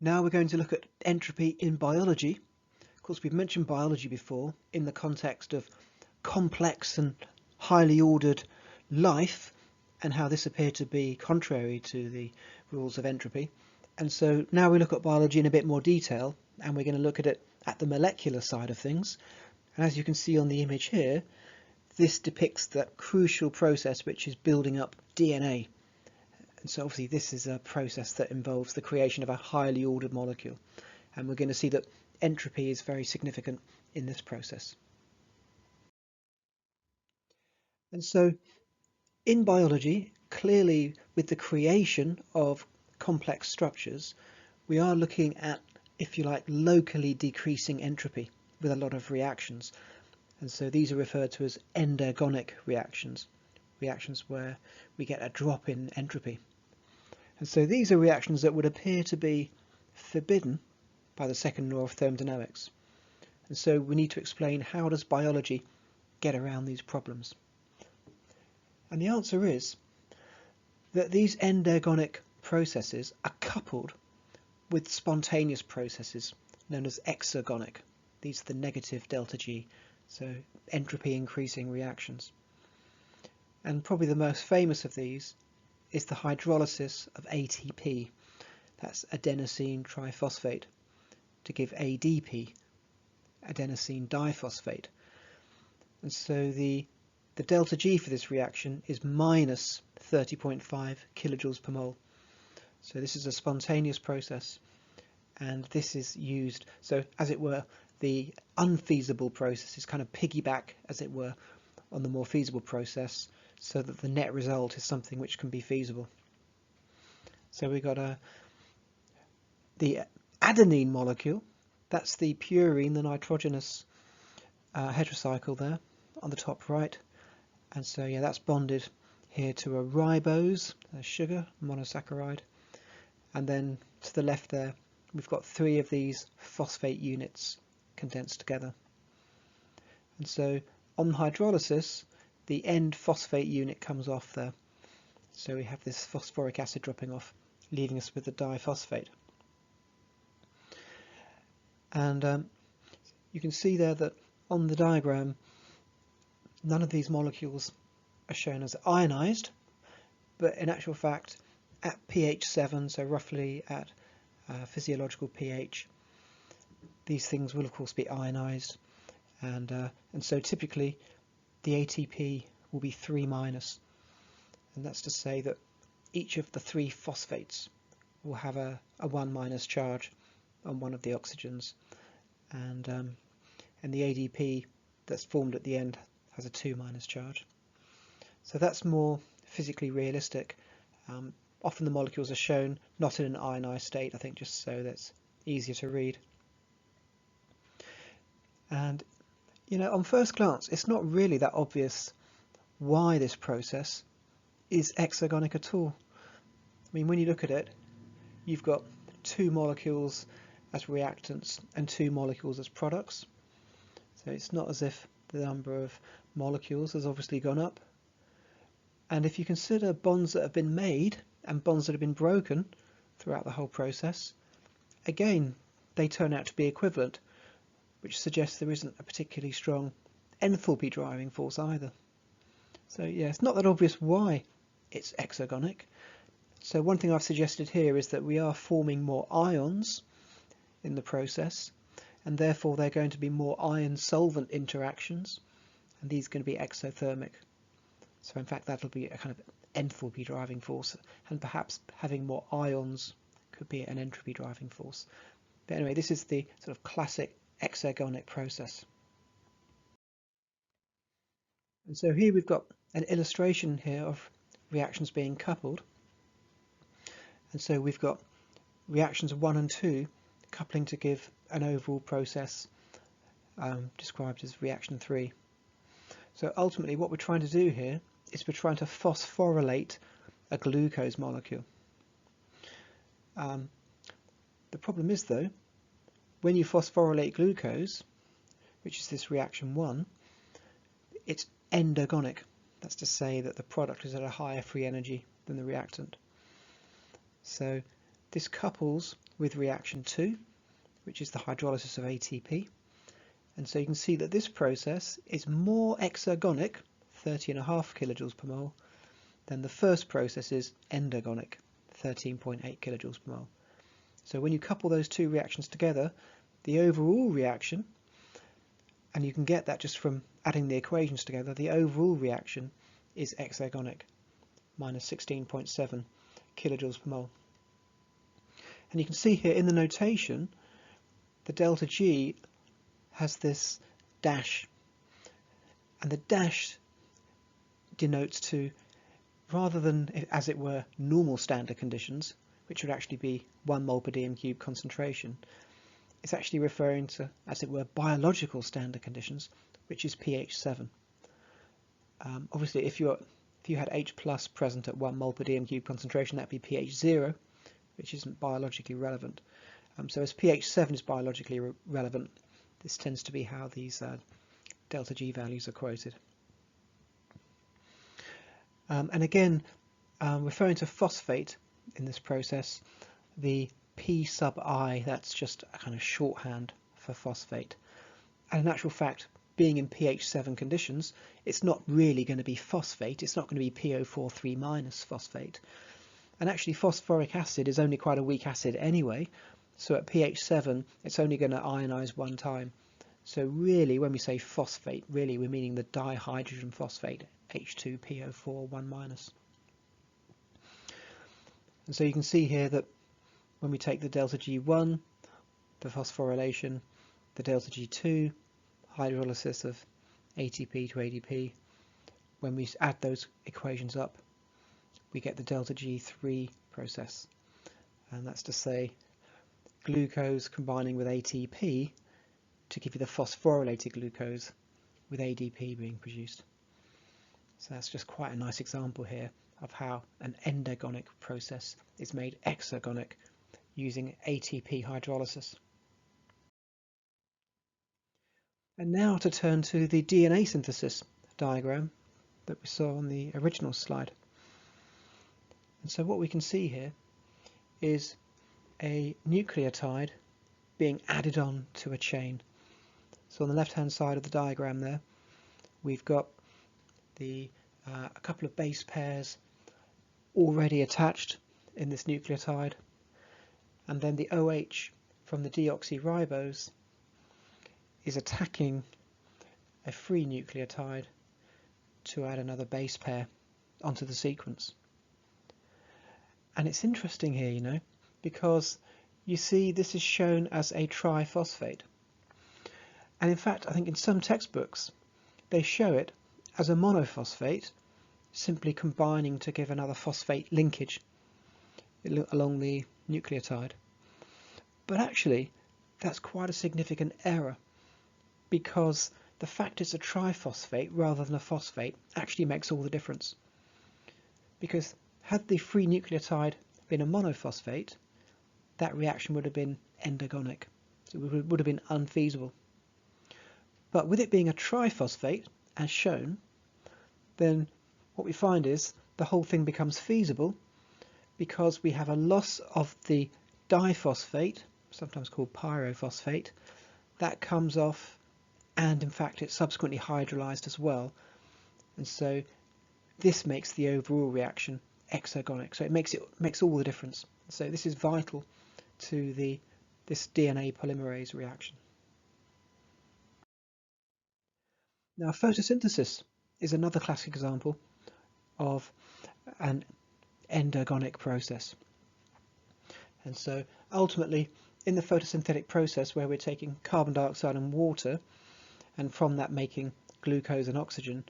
Now we're going to look at entropy in biology. Of course, we've mentioned biology before in the context of complex and highly ordered life and how this appeared to be contrary to the rules of entropy. And so now we look at biology in a bit more detail, and we're going to look at it at the molecular side of things. And as you can see on the image here, this depicts that crucial process which is building up DNA. And so obviously this is a process that involves the creation of a highly ordered molecule. And we're going to see that entropy is very significant in this process. And so in biology, clearly with the creation of complex structures, we are looking at, if you like, locally decreasing entropy with a lot of reactions. And so these are referred to as endergonic reactions, reactions where we get a drop in entropy. And so these are reactions that would appear to be forbidden by the second law of thermodynamics. And so we need to explain, how does biology get around these problems? And the answer is that these endergonic processes are coupled with spontaneous processes known as exergonic. These are the negative delta G, so entropy increasing reactions. And probably the most famous of these is the hydrolysis of ATP, that's adenosine triphosphate, to give ADP, adenosine diphosphate. And so the delta G for this reaction is minus 30.5 kilojoules per mole. So this is a spontaneous process, and this is used, so as it were, the unfeasible processes kind of piggyback, as it were, on the more feasible process, so that the net result is something which can be feasible. So we've got the adenine molecule, that's the purine, the nitrogenous heterocycle there on the top right. And so yeah, that's bonded here to a ribose, a sugar, monosaccharide. And then to the left there, we've got 3 of these phosphate units condensed together. And so on hydrolysis, the end phosphate unit comes off there. So we have this phosphoric acid dropping off, leaving us with the diphosphate. And you can see there that on the diagram, none of these molecules are shown as ionized, but in actual fact, at pH 7, so roughly at physiological pH, these things will of course be ionized, and so typically the ATP will be 3 minus, and that's to say that each of the 3 phosphates will have a 1 minus charge on one of the oxygens, and the ADP that's formed at the end has a 2 minus charge. So that's more physically realistic. Often the molecules are shown not in an ionized state, I think, just so that's easier to read. And you know, on first glance, it's not really that obvious why this process is exergonic at all. I mean, when you look at it, you've got 2 molecules as reactants and 2 molecules as products. So it's not as if the number of molecules has obviously gone up. And if you consider bonds that have been made and bonds that have been broken throughout the whole process, again, they turn out to be equivalent, which suggests there isn't a particularly strong enthalpy driving force either. So yeah, it's not that obvious why it's exergonic. So one thing I've suggested here is that we are forming more ions in the process, and therefore they're going to be more ion solvent interactions, and these are going to be exothermic. So in fact that'll be a kind of enthalpy driving force, and perhaps having more ions could be an entropy driving force. But anyway, this is the sort of classic exergonic process. And so here we've got an illustration here of reactions being coupled. And so we've got reactions 1 and 2 coupling to give an overall process described as reaction 3. So ultimately what we're trying to do here is we're trying to phosphorylate a glucose molecule. The problem is though, when you phosphorylate glucose, which is this reaction 1, it's endergonic. That's to say that the product is at a higher free energy than the reactant. So this couples with reaction 2, which is the hydrolysis of ATP. And so you can see that this process is more exergonic, 30.5 kilojoules per mole, than the first process is endergonic, 13.8 kilojoules per mole. So when you couple those two reactions together, the overall reaction, and you can get that just from adding the equations together, the overall reaction is exergonic, minus 16.7 kilojoules per mole. And you can see here in the notation, the delta G has this dash, and the dash denotes to, rather than, as it were, normal standard conditions, which would actually be 1 mole per dm cubed concentration, it's actually referring to, as it were, biological standard conditions, which is pH 7. Obviously, if you had H plus present at 1 mole per dm cubed concentration, that would be pH 0, which isn't biologically relevant. So as pH 7 is biologically relevant, this tends to be how these delta G values are quoted. And again, referring to phosphate in this process, the P sub I, that's just a kind of shorthand for phosphate. And in actual fact, being in pH 7 conditions, it's not really going to be phosphate, it's not going to be PO43 minus phosphate. And actually phosphoric acid is only quite a weak acid anyway, so at pH 7 it's only going to ionize one time. So really when we say phosphate, really we're meaning the dihydrogen phosphate, H2PO4 1 minus. And so you can see here that when we take the delta G1, the phosphorylation, the delta G2, hydrolysis of ATP to ADP, when we add those equations up, we get the delta G3 process. And that's to say glucose combining with ATP to give you the phosphorylated glucose with ADP being produced. So that's just quite a nice example here of how an endergonic process is made exergonic using ATP hydrolysis. And now to turn to the DNA synthesis diagram that we saw on the original slide. And so what we can see here is a nucleotide being added on to a chain. So on the left hand side of the diagram there, we've got a couple of base pairs already attached in this nucleotide, and then the OH from the deoxyribose is attacking a free nucleotide to add another base pair onto the sequence. And it's interesting here, you know, because you see this is shown as a triphosphate. And in fact, I think in some textbooks they show it as a monophosphate, simply combining to give another phosphate linkage along the nucleotide. But actually, that's quite a significant error, because the fact it's a triphosphate rather than a phosphate actually makes all the difference. Because had the free nucleotide been a monophosphate, that reaction would have been endergonic, so it would have been unfeasible. But with it being a triphosphate, as shown, then what we find is the whole thing becomes feasible, because we have a loss of the diphosphate, sometimes called pyrophosphate, that comes off, and in fact it's subsequently hydrolyzed as well, and so this makes the overall reaction exergonic. So it makes all the difference. So this is vital to this DNA polymerase reaction. Now photosynthesis is another classic example of an endergonic process. And so ultimately in the photosynthetic process, where we're taking carbon dioxide and water and from that making glucose and oxygen,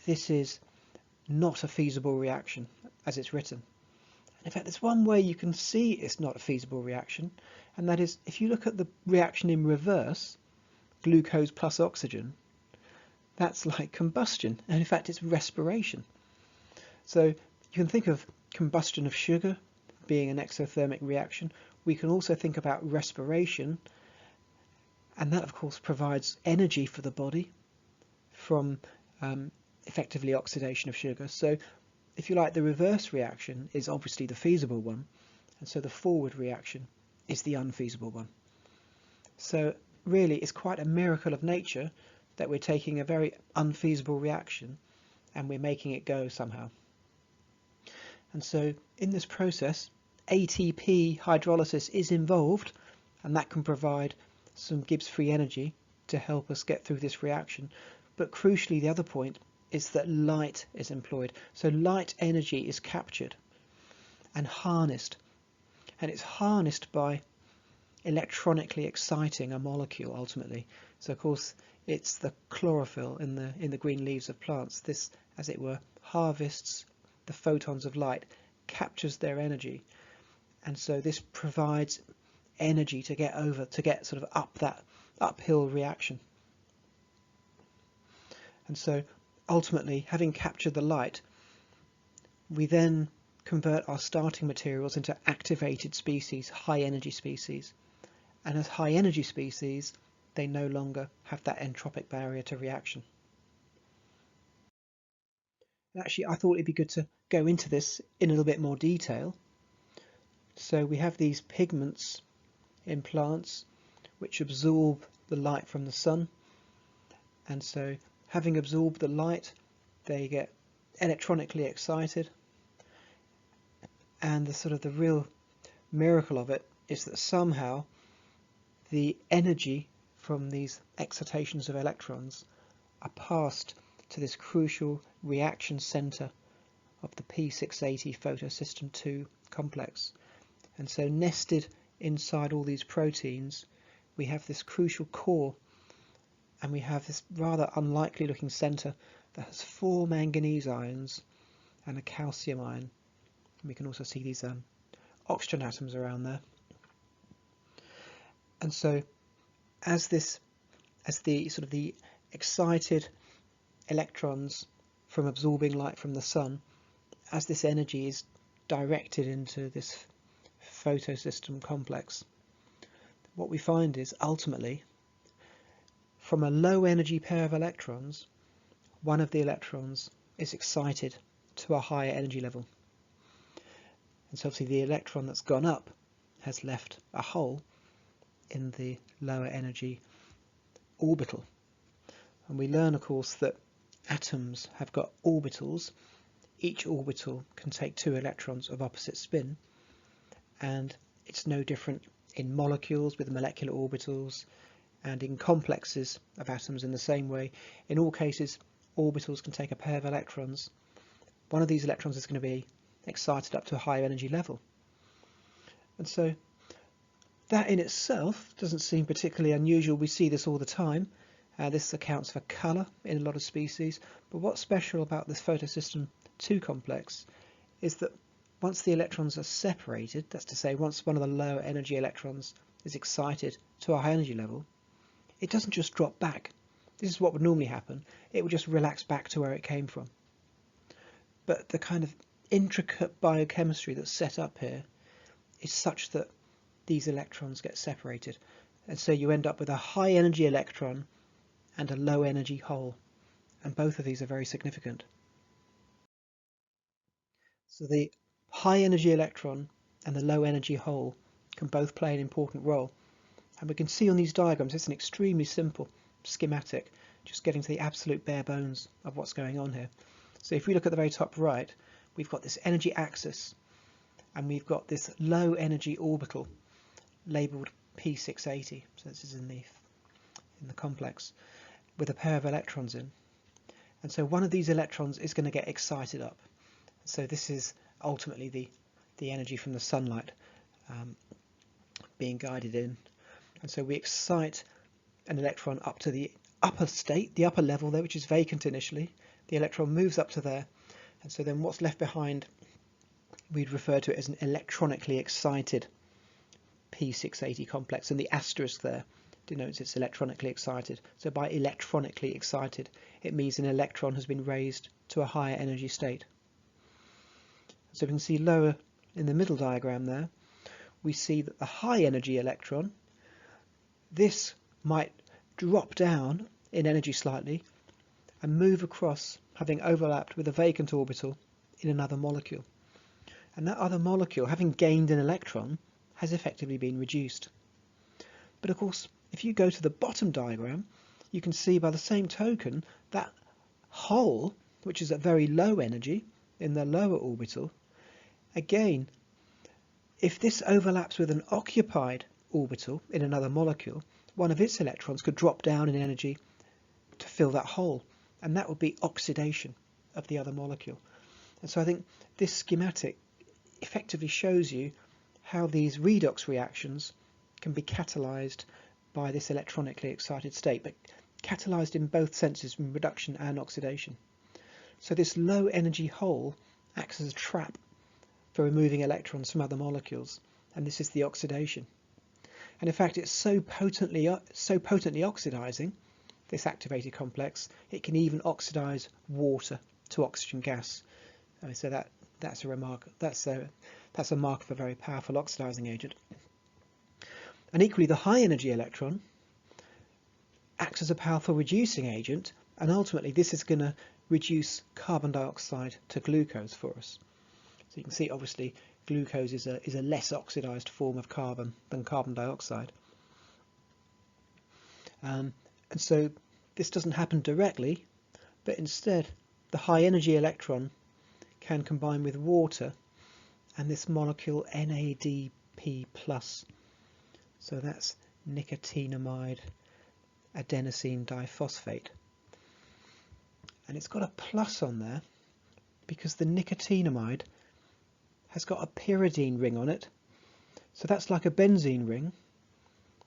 this is not a feasible reaction as it's written. In fact, there's one way you can see it's not a feasible reaction, and that is if you look at the reaction in reverse, glucose plus oxygen, that's like combustion, and in fact it's respiration. So you can think of combustion of sugar being an exothermic reaction. We can also think about respiration, and that of course provides energy for the body from effectively oxidation of sugar. So if you like, the reverse reaction is obviously the feasible one, and so the forward reaction is the unfeasible one. So really it's quite a miracle of nature that we're taking a very unfeasible reaction and we're making it go somehow. And so in this process, ATP hydrolysis is involved, and that can provide some Gibbs free energy to help us get through this reaction. But crucially, the other point is that light is employed. So light energy is captured and harnessed, and it's harnessed by electronically exciting a molecule ultimately. So of course it's the chlorophyll in the green leaves of plants. This, as it were, harvests the photons of light, captures their energy, and so this provides energy to get sort of up that uphill reaction. And so ultimately, having captured the light, we then convert our starting materials into activated species, high energy species, and as high energy species they no longer have that entropic barrier to reaction. Actually, I thought it'd be good to go into this in a little bit more detail. So we have these pigments in plants which absorb the light from the sun, and so having absorbed the light they get electronically excited, and the real miracle of it is that somehow the energy from these excitations of electrons are passed to this crucial reaction center of the P680 photosystem II complex. And so nested inside all these proteins we have this crucial core, and we have this rather unlikely looking center that has 4 manganese ions and a calcium ion. And we can also see these oxygen atoms around there. And so as the excited electrons from absorbing light from the sun, as this energy is directed into this photosystem complex, what we find is ultimately from a low energy pair of electrons, one of the electrons is excited to a higher energy level. And so obviously the electron that's gone up has left a hole in the lower energy orbital. And we learn, of course, that atoms have got orbitals. Each orbital can take 2 electrons of opposite spin, and it's no different in molecules with molecular orbitals and in complexes of atoms in the same way. In all cases, orbitals can take a pair of electrons. One of these electrons is going to be excited up to a higher energy level. And so that in itself doesn't seem particularly unusual. We see this all the time. This accounts for colour in a lot of species. But what's special about this photosystem II complex is that once the electrons are separated, that's to say once one of the lower energy electrons is excited to a high energy level, it doesn't just drop back. This is what would normally happen. It would just relax back to where it came from. But the kind of intricate biochemistry that's set up here is such that these electrons get separated, and so you end up with a high energy electron and a low energy hole, and both of these are very significant. So the high energy electron and the low energy hole can both play an important role, and we can see on these diagrams it's an extremely simple schematic, just getting to the absolute bare bones of what's going on here. So if we look at the very top right, we've got this energy axis, and we've got this low energy orbital labelled P680, so this is in the complex, with a pair of electrons in. And so one of these electrons is going to get excited up. So this is ultimately the energy from the sunlight being guided in. And so we excite an electron up to the upper state, the upper level there, which is vacant initially. The electron moves up to there, and so then what's left behind we'd refer to it as an electronically excited P680 complex, and the asterisk there denotes it's electronically excited. So by electronically excited, it means an electron has been raised to a higher energy state. So we can see lower in the middle diagram there, we see that the high energy electron, this might drop down in energy slightly and move across, having overlapped with a vacant orbital in another molecule. and that other molecule, having gained an electron, has effectively been reduced. But of course, if you go to the bottom diagram, you can see by the same token that hole, which is at very low energy in the lower orbital, again, if this overlaps with an occupied orbital in another molecule, one of its electrons could drop down in energy to fill that hole, and that would be oxidation of the other molecule. And so I think this schematic effectively shows you how these redox reactions can be catalyzed by this electronically excited state, but catalyzed in both senses, in reduction and oxidation. So this low energy hole acts as a trap for removing electrons from other molecules, and this is the oxidation. And in fact, it's so potently oxidizing, this activated complex, it can even oxidize water to oxygen gas. And so that's a mark of a very powerful oxidizing agent. And equally, the high energy electron acts as a powerful reducing agent, and ultimately this is going to reduce carbon dioxide to glucose for us. So you can see, obviously, glucose is a less oxidized form of carbon than carbon dioxide. And so this doesn't happen directly, but instead the high energy electron can combine with water and this molecule NADP+. So that's nicotinamide adenosine diphosphate. And it's got a plus on there because the nicotinamide has got a pyridine ring on it. So that's like a benzene ring,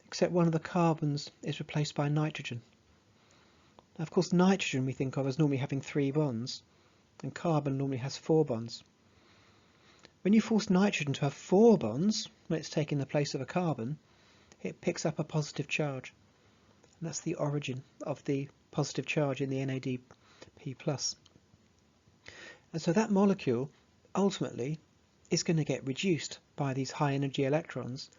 except one of the carbons is replaced by nitrogen. Now, of course, nitrogen we think of as normally having 3 bonds, and carbon normally has 4 bonds. When you force nitrogen to have 4 bonds, when it's taking the place of a carbon, it picks up a positive charge. And that's the origin of the positive charge in the NADP+. And so that molecule ultimately is going to get reduced by these high energy electrons,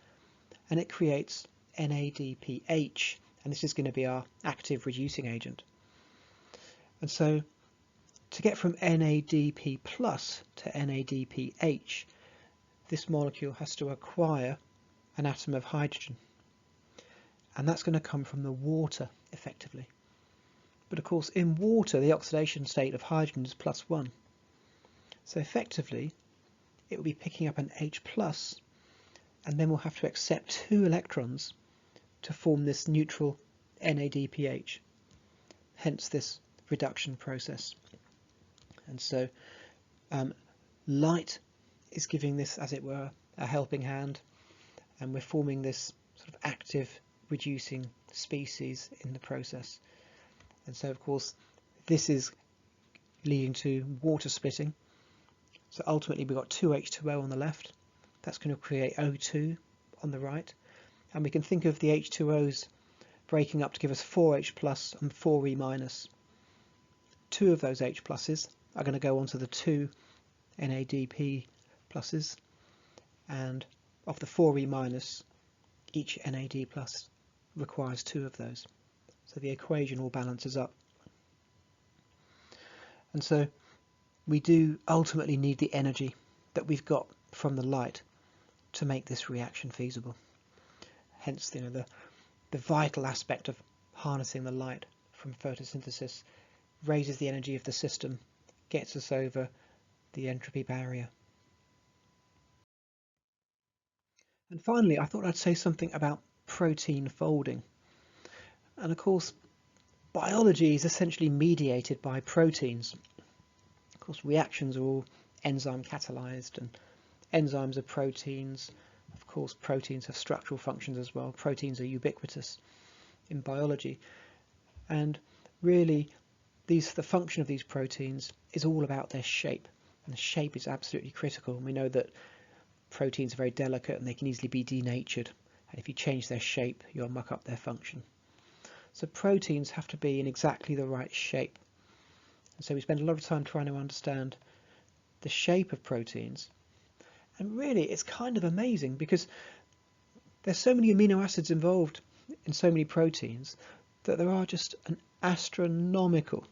and it creates NADPH, and this is going to be our active reducing agent. And so to get from NADP+ to NADPH, this molecule has to acquire an atom of hydrogen, and that's going to come from the water effectively. But of course, in water the oxidation state of hydrogen is +1, so effectively it will be picking up an H+, and then we'll have to accept 2 electrons to form this neutral NADPH, hence this reduction process. And so light is giving this, as it were, a helping hand, and we're forming this sort of active reducing species in the process. And so of course this is leading to water splitting. So ultimately we've got 2H2O on the left, that's going to create O2 on the right, and we can think of the H2Os breaking up to give us 4H+ and 4E-. 2 of those H pluses are going to go onto the 2 NADP pluses, and of the 4E-, each NAD plus requires 2 of those. So the equation all balances up. And so we do ultimately need the energy that we've got from the light to make this reaction feasible. Hence, the vital aspect of harnessing the light from photosynthesis raises the energy of the system, gets us over the entropy barrier. And finally, I thought I'd say something about protein folding. And of course, biology is essentially mediated by proteins. Of course, reactions are all enzyme catalyzed, and enzymes are proteins. Of course, proteins have structural functions as well. Proteins are ubiquitous in biology. And really, the function of these proteins is all about their shape. And the shape is absolutely critical. And we know that proteins are very delicate and they can easily be denatured. And if you change their shape, you'll muck up their function. So proteins have to be in exactly the right shape. And so we spend a lot of time trying to understand the shape of proteins. And really, it's kind of amazing because there's so many amino acids involved in so many proteins that there are just an astronomical,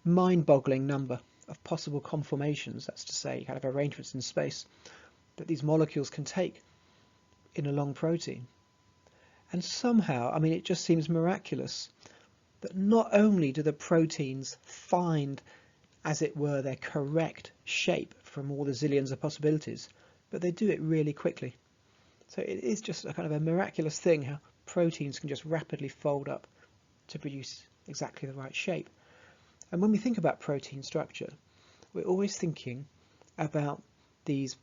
mind-boggling number of possible conformations, that's to say kind of arrangements in space, that these molecules can take in a long protein. And somehow, I mean, it just seems miraculous that not only do the proteins find, as it were, their correct shape from all the zillions of possibilities, but they do it really quickly. So it is just a kind of a miraculous thing how proteins can just rapidly fold up to produce exactly the right shape. And when we think about protein structure, we're always thinking about these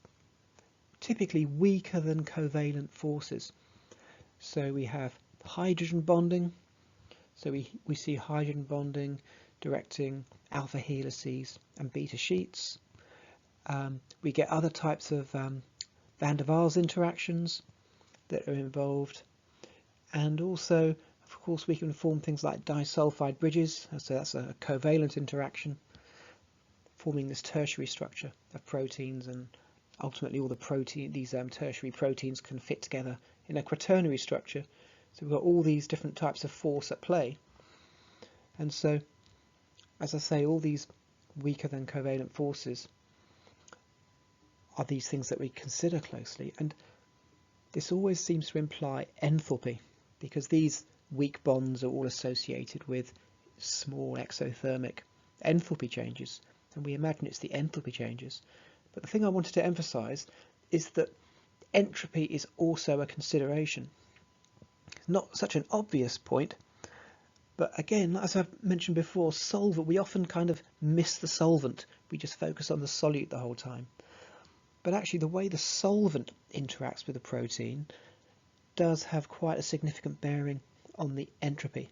typically weaker than covalent forces. So we have hydrogen bonding. So we see hydrogen bonding directing alpha helices and beta sheets. We get other types of van der Waals interactions that are involved. And also, of course, we can form things like disulfide bridges. So that's a covalent interaction, forming this tertiary structure of proteins, and ultimately all the these tertiary proteins can fit together in a quaternary structure. So we've got all these different types of force at play. And so, as I say, all these weaker than covalent forces are these things that we consider closely. And this always seems to imply enthalpy, because these weak bonds are all associated with small exothermic enthalpy changes. And we imagine it's the enthalpy changes. But the thing I wanted to emphasize is that entropy is also a consideration. It's not such an obvious point, but again, as I've mentioned before, we often kind of miss the solvent. We just focus on the solute the whole time. But actually the way the solvent interacts with the protein does have quite a significant bearing on the entropy.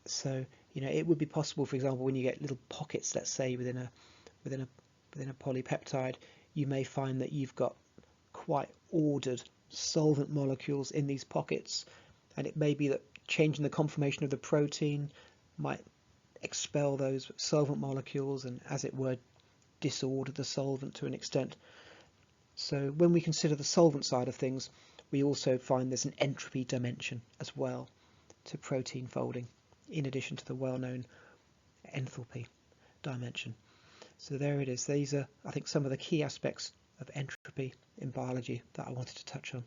So, it would be possible, for example, when you get little pockets, let's say within a polypeptide, you may find that you've got quite ordered solvent molecules in these pockets, and it may be that changing the conformation of the protein might expel those solvent molecules and, as it were, disorder the solvent to an extent. So when we consider the solvent side of things, we also find there's an entropy dimension as well to protein folding, in addition to the well-known enthalpy dimension. So there it is. These are, I think, some of the key aspects of entropy in biology that I wanted to touch on.